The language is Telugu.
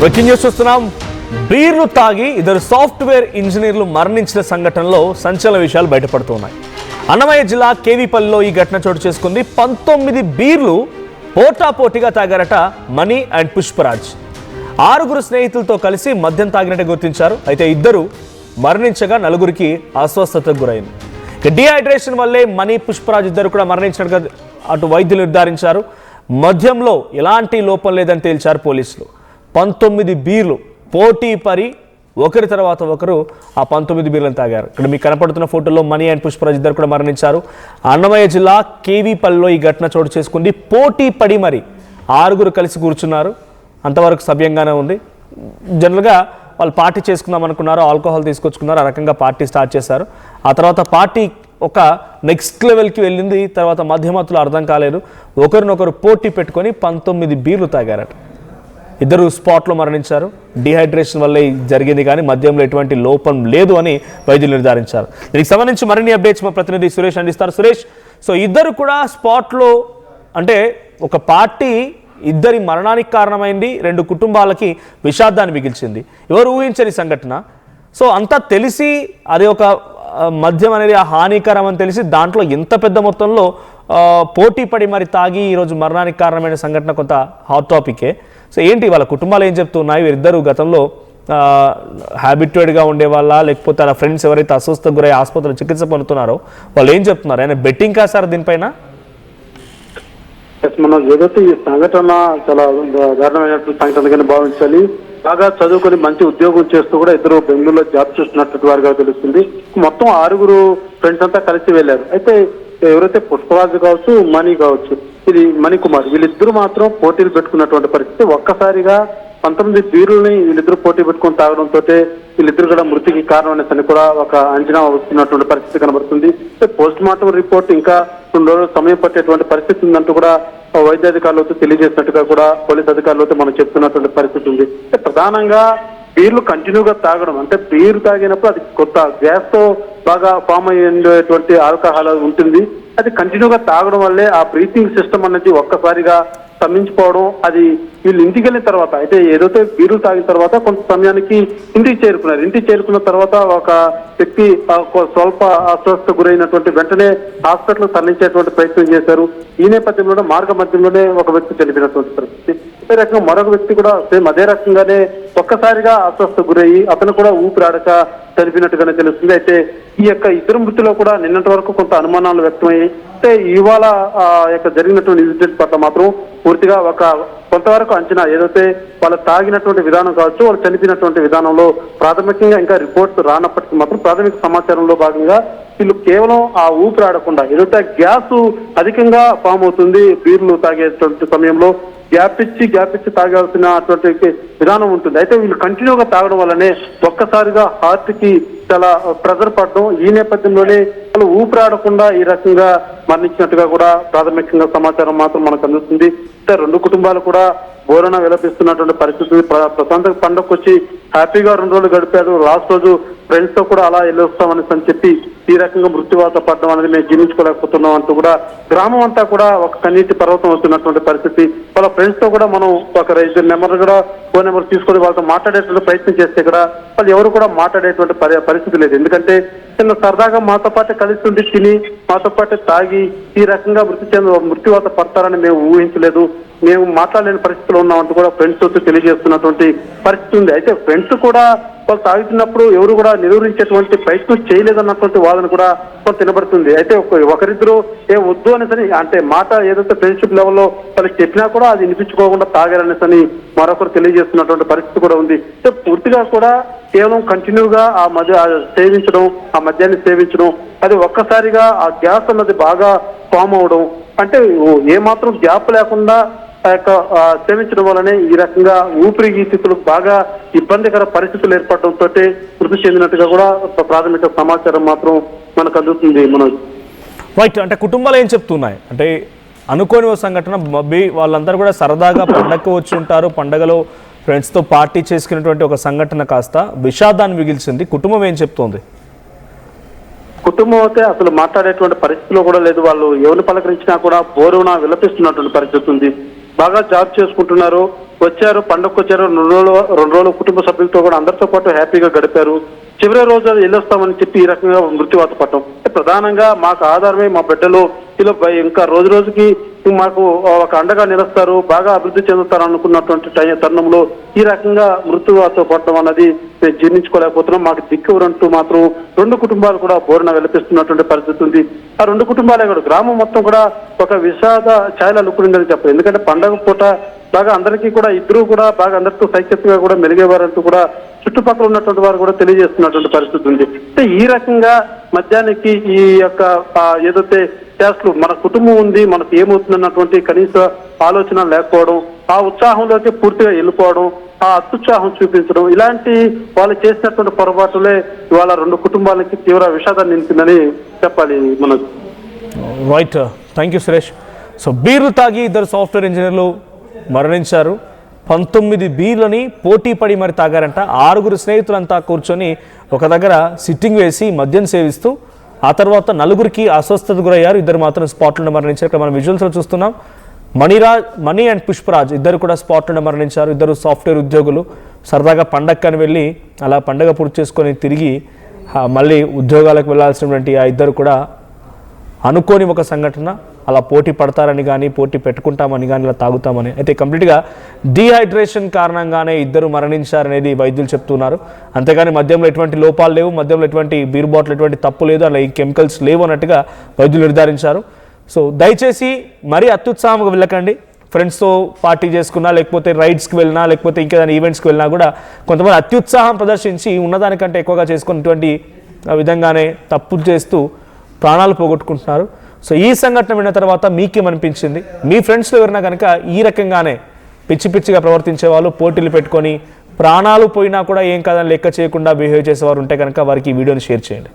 బ్రేకింగ్ న్యూస్ చూస్తున్నాం. బీర్లు తాగి ఇద్దరు సాఫ్ట్వేర్ ఇంజనీర్లు మరణించిన సంఘటనలో సంచలన విషయాలు బయటపడుతున్నాయి. అన్నమయ్య జిల్లా కేవీపల్లిలో ఈ ఘటన చోటు చేసుకుంది. 19 బీర్లు పోటాపోటీగా తాగారట మణి అండ్ పుష్పరాజ్. 6 స్నేహితులతో కలిసి మద్యం తాగినట్టు గుర్తించారు. అయితే ఇద్దరు మరణించగా 4కి అస్వస్థతకు గురైంది. డిహైడ్రేషన్ వల్లే మణి, పుష్పరాజ్ ఇద్దరు కూడా మరణించినట్టుగా అటు వైద్యులు నిర్ధారించారు. మద్యంలో ఎలాంటి లోపం లేదని తేల్చారు పోలీసులు. 19 బీర్లు పోటీ పరి ఒకరి తర్వాత ఒకరు ఆ 19 బీర్లను తాగారు. ఇక్కడ మీకు కనపడుతున్న ఫోటోలో మణి అండ్ పుష్పరాజ్ ఇద్దరు కూడా మరణించారు. అన్నమయ్య జిల్లా కేవీపల్లిలో ఈ ఘటన చోటు చేసుకుంది. పోటీ పడి మరి 6 కలిసి కూర్చున్నారు. అంతవరకు సవ్యంగానే ఉంది. జనరల్గా వాళ్ళు పార్టీ చేసుకుందాం అనుకున్నారు, ఆల్కహాల్ తీసుకొచ్చుకున్నారు, ఆ రకంగా పార్టీ స్టార్ట్ చేశారు. ఆ తర్వాత పార్టీ ఒక నెక్స్ట్ లెవెల్కి వెళ్ళింది. తర్వాత మధ్యమత్తులు అర్థం కాలేదు, ఒకరినొకరు పోటీ పెట్టుకొని 19 బీర్లు తాగారట. ఇద్దరు స్పాట్లో మరణించారు. డిహైడ్రేషన్ వల్లే జరిగింది, కానీ మద్యంలో ఎటువంటి లోపం లేదు అని వైద్యులు నిర్ధారించారు. దీనికి సంబంధించి మరిన్ని అప్డేట్స్ మా ప్రతినిధి సురేష్ అందిస్తారు. సురేష్, సో ఇద్దరు కూడా స్పాట్లో, అంటే ఒక పార్టీ ఇద్దరి మరణానికి కారణమైంది, 2 కుటుంబాలకి విషాదాన్ని మిగిల్చింది. ఎవరు ఊహించని సంఘటన. సో అంతా తెలిసి అది ఒక మద్యం అనేది హానికరం అని తెలిసి దాంట్లో ఎంత పెద్ద మొత్తంలో పోటీ పడి మరి తాగి ఈరోజు మరణానికి కారణమైన సంఘటన కొంత హాట్ టాపికే. సో ఏంటి వాళ్ళ కుటుంబాలు ఏం చెప్తున్నాయి? వీరిద్దరు గతంలో హ్యాబిట్యూడ్గా ఉండేవాళ్ళ, లేకపోతే వాళ్ళ ఫ్రెండ్స్ ఎవరైతే అస్వస్థకు గురై ఆసుపత్రిలో చికిత్స పొందుతున్నారో వాళ్ళు ఏం చెప్తున్నారు? ఆయన బెట్టింగ్ కాసారు దీనిపైన? మనం ఏదైతే ఈ సంఘటన చాలా దారుణమైనటువంటి సంఘటనగానే భావించాలి. బాగా చదువుకొని మంచి ఉద్యోగం చేస్తూ కూడా ఇద్దరు బెంగళూరులో జాబ్ చేస్తున్నట్టు వారిగా తెలుస్తుంది. మొత్తం 6 ఫ్రెండ్స్ అంతా కలిసి వెళ్ళారు. అయితే ఎవరైతే పుష్పరాజు కావచ్చు, మణి కావచ్చు, ఇది మణికుమార్, వీళ్ళిద్దరూ మాత్రం పోటీలు పెట్టుకున్నటువంటి పరిస్థితి. ఒక్కసారిగా 19 బీరుల్ని వీళ్ళిద్దరూ పోటీ పెట్టుకుని తాగడంతో వీళ్ళిద్దరు కూడా మృతికి కారణం కూడా ఒక అంచనా వస్తున్నటువంటి పరిస్థితి కనబడుతుంది. పోస్ట్ మార్టం రిపోర్ట్ ఇంకా 2 రోజులు సమయం పట్టేటువంటి పరిస్థితి ఉందంటూ కూడా వైద్యాధికారులతో తెలియజేసినట్టుగా కూడా పోలీస్ అధికారులతో మనం చెప్తున్నటువంటి పరిస్థితి ఉంది. ప్రధానంగా బీర్లు కంటిన్యూగా తాగడం, అంటే బీరు తాగినప్పుడు అది కొత్త గ్యాస్ తో బాగా ఫామ్ అయ్యేటువంటి ఆల్కహాల్ ఉంటుంది. అది కంటిన్యూగా తాగడం వల్లే ఆ బ్రీతింగ్ సిస్టమ్ అనేది ఒక్కసారిగా స్తంభించిపోవడం. అది వీళ్ళు ఇంటికి వెళ్ళిన తర్వాత, అయితే ఏదైతే బీరు తాగిన తర్వాత కొంత సమయానికి ఇంటికి చేరుకున్నారు. ఇంటికి చేరుకున్న తర్వాత ఒక వ్యక్తి స్వల్ప అస్వస్థ గురైనటువంటి వెంటనే హాస్పిటల్ తరలించేటువంటి ప్రయత్నం చేశారు. ఈ నేపథ్యంలోనే మార్గ మధ్యంలోనే ఒక వ్యక్తి చనిపోయినటువంటి పరిస్థితి. అదే రకంగా మరొక వ్యక్తి కూడా సేమ్ అదే రకంగానే ఒక్కసారిగా అస్వస్థ గురయ్యి అతను కూడా ఊపిరాడక చనిపోయినట్టుగానే తెలుస్తుంది. అయితే ఈ యొక్క ఇద్దరు మృతిలో కూడా నిన్నటి వరకు కొంత అనుమానాలు వ్యక్తమయ్యాయి. అంటే ఇవాళ జరిగినటువంటి ఇన్సిడెంట్ పట్ల మాత్రం పూర్తిగా కొంతవరకు అంచనా, ఏదైతే వాళ్ళు తాగినటువంటి విధానం కావచ్చు, వాళ్ళు చనిపోయినటువంటి విధానంలో ప్రాథమికంగా ఇంకా రిపోర్ట్స్ రానప్పటికీ మాత్రం ప్రాథమిక సమాచారంలో భాగంగా వీళ్ళు కేవలం ఆ ఊపిరాడకుండా, ఏదైతే గ్యాస్ అధికంగా ఫామ్ అవుతుంది బీర్లు తాగేటువంటి సమయంలో, గ్యాప్ ఇచ్చి తాగాల్సినటువంటి విధానం ఉంటుంది. అయితే వీళ్ళు కంటిన్యూగా తాగడం వల్లనే ఒక్కసారిగా హార్ట్ కి చాలా ప్రెజర్ పడడం, ఈ నేపథ్యంలోనే వాళ్ళు ఊపిరాడకుండా ఈ రకంగా మరణించినట్టుగా కూడా ప్రాథమికంగా సమాచారం మాత్రం మనకు అందుతుంది. 2 కుటుంబాలు కూడా బోరణ విలపిస్తున్నటువంటి పరిస్థితి. ప్రశాంత పండుగకు వచ్చి హ్యాపీగా 2 రోజులు గడిపారు. లాస్ట్ రోజు ఫ్రెండ్స్ తో కూడా అలా వెళ్ళొస్తామని చెప్పి ఈ రకంగా మృత్యువాత పడడం అనేది మేము జీర్ణించుకోలేకపోతున్నాం అంటూ కూడా గ్రామం అంతా కూడా ఒక కన్నీటి పర్వతం అవుతున్నటువంటి పరిస్థితి. వాళ్ళ ఫ్రెండ్స్ తో కూడా మనం ఒక 2 నెంబర్ కూడా ఫోన్ నెంబర్ తీసుకొని వాళ్ళతో మాట్లాడేటువంటి ప్రయత్నం చేస్తే కూడా వాళ్ళు ఎవరు కూడా మాట్లాడేటువంటి పరిస్థితి లేదు. ఎందుకంటే చిన్న సరదాగా మాతో పాటు కలిసి ఉండి తిని మాతో పాటు తాగి ఈ రకంగా మృత్యువాత పడతారని మేము ఊహించలేదు, మేము మాట్లాడలేని పరిస్థితిలో ఉన్నామంటూ కూడా ఫ్రెండ్స్ తో తెలియజేస్తున్నటువంటి పరిస్థితి ఉంది. అయితే ఫ్రెండ్స్ కూడా వాళ్ళు తాగుతున్నప్పుడు ఎవరు కూడా నిలువరించేటువంటి ప్రయత్నం చేయలేదన్నటువంటి వాదన కూడా తినబడుతుంది. అయితే ఒకరిద్దరు వద్దు అనేసని, అంటే మాట ఏదైతే ఫ్రెండ్షిప్ లెవెల్లో వాళ్ళకి చెప్పినా కూడా అది వినిపించుకోకుండా తాగారనేసని మరొకరు తెలియజేస్తున్నటువంటి పరిస్థితి కూడా ఉంది. అయితే పూర్తిగా కూడా కేవలం కంటిన్యూగా ఆ సేవించడం, ఆ మద్యాన్ని సేవించడం, అది ఒక్కసారిగా ఆ గ్యాస్ అన్నది బాగా ఫామ్ అవడం, అంటే ఏమాత్రం గ్యాప్ లేకుండా సేవించడం వల్లనే ఈ రకంగా ఊపిరితిత్తులకు బాగా ఇబ్బందికర పరిస్థితులు ఏర్పడడంతో మృతి చెందినట్టుగా కూడా ప్రాథమిక సమాచారం మాత్రం మనకు అందుతుంది. రైట్, అంటే కుటుంబాలు ఏం చెప్తున్నాయి అంటే అనుకోని ఓ సంఘటన, వాళ్ళందరూ కూడా సరదాగా పండగకు వచ్చి ఉంటారు, పండగలో ఫ్రెండ్స్తో పార్టీ చేసుకునేటువంటి ఒక సంఘటన కాస్త విషాదాన్ని మిగిల్చింది. కుటుంబం ఏం చెప్తోంది? కుటుంబం అయితే అసలు మాట్లాడేటువంటి పరిస్థితిలో కూడా లేదు. వాళ్ళు ఎవరిని పలకరించినా కూడా బోరున విలపిస్తున్నటువంటి పరిస్థితి ఉంది. బాగా జాబ్ చేసుకుంటున్నారు. వచ్చారు, పండగకు వచ్చారు, 2 రోజులు కుటుంబ సభ్యులతో కూడా అందరితో పాటు హ్యాపీగా గడిపారు. చివరి రోజు వెళ్ళొస్తామని చెప్పి ఈ రకంగా మృత్యువాత పట్టడం. ప్రధానంగా మాకు ఆధారమే మా బిడ్డలు, ఇలా ఇంకా రోజు రోజుకి మాకు ఒక అండగా నిలుస్తారు, బాగా అభివృద్ధి చెందుతారు అనుకున్నటువంటి తరుణంలో ఈ రకంగా మృత్యువాత పడడం అన్నది మేము జీర్ణించుకోలేకపోతున్నాం. మాకు దిక్కువరంటూ మాత్రం 2 కుటుంబాలు కూడా బోరున వెలిపిస్తున్నటువంటి పరిస్థితి ఉంది. ఆ 2 కుటుంబాలే కూడా గ్రామం మొత్తం కూడా ఒక విషాద ఛాయలు అలుకుడిందని చెప్పాలి. ఎందుకంటే పండగ పూట బాగా అందరికీ కూడా ఇద్దరు కూడా బాగా అందరితో సైక్యతగా కూడా మెలిగేవారంటూ కూడా చుట్టుపక్కల ఉన్నటువంటి వారు కూడా తెలియజేస్తున్నటువంటి పరిస్థితి ఉంది. అంటే ఈ రకంగా మద్యానికి ఈ యొక్క ఏదైతే చేస్తూ మన కుటుంబం ఉంది, మనకు ఏమవుతుందన్నటువంటి కనీస ఆలోచన లేకపోవడం, ఆ ఉత్సాహంలోకి పూర్తిగా వెళ్ళిపోవడం, ఆ అత్యుత్సాహం చూపించడం, ఇలాంటి వాళ్ళు చేసినటువంటి పొరపాటులే ఇవాళ 2 కుటుంబాలకి తీవ్ర విషాదాన్ని నింపిందని చెప్పాలి. మన right, thank you Suresh. So బీర్లు తాగి 2 సాఫ్ట్వేర్ ఇంజనీర్లు మరణించారు. 19 బీర్లని పోటీ పడి మరి తాగారంట. 6 స్నేహితులంతా కూర్చొని ఒక దగ్గర సిట్టింగ్ వేసి మద్యం సేవిస్తూ ఆ తర్వాత 4 అస్వస్థతకు గురయ్యారు. 2 మాత్రం స్పాట్లోనే మరణించారు. ఇక్కడ మనం విజువల్స్లో చూస్తున్నాం. మణి అండ్ పుష్పరాజ్ 2 కూడా స్పాట్లోనే మరణించారు. 2 సాఫ్ట్వేర్ ఉద్యోగులు సరదాగా పండగని వెళ్ళి అలా పండగ పూర్తి చేసుకొని తిరిగి మళ్ళీ ఉద్యోగాలకు వెళ్ళాల్సినటువంటి ఆ 2 కూడా అనుకోని ఒక సంఘటన, అలా పోటీ పడతారని కానీ పోటీ పెట్టుకుంటామని కానీ ఇలా తాగుతామని. అయితే కంప్లీట్గా డీహైడ్రేషన్ కారణంగానే 2 మరణించారనేది వైద్యులు చెప్తున్నారు. అంతేగాని మద్యంలో ఎటువంటి లోపాలు లేవు, మద్యంలో ఎటువంటి బీర్ బాటిల్ ఎటువంటి తప్పు లేదు, అలా ఈ కెమికల్స్ లేవు అన్నట్టుగా వైద్యులు నిర్ధారించారు. సో దయచేసి మరీ అత్యుత్సాహంగా వెళ్ళకండి. ఫ్రెండ్స్తో పార్టీ చేసుకున్నా, లేకపోతే రైడ్స్కి వెళ్ళినా, లేకపోతే ఇంకేదైనా ఈవెంట్స్కి వెళ్ళినా కూడా కొంతమంది అత్యుత్సాహం ప్రదర్శించి ఉన్నదానికంటే ఎక్కువగా చేసుకున్నటువంటి విధంగానే తప్పు చేస్తూ ప్రాణాలు పోగొట్టుకుంటున్నారు. సో ఈ సంఘటన విన్న తర్వాత మీకేమనిపించింది? మీ ఫ్రెండ్స్లో ఎవరైనా కనుక ఈ రకంగానే పిచ్చిగా ప్రవర్తించే వాళ్ళు, పోటీలు పెట్టుకొని ప్రాణాలు పోయినా కూడా ఏం కాదని లెక్క చేయకుండా బిహేవ్ చేసేవారు ఉంటే కనుక వారికి ఈ వీడియోని షేర్ చేయండి.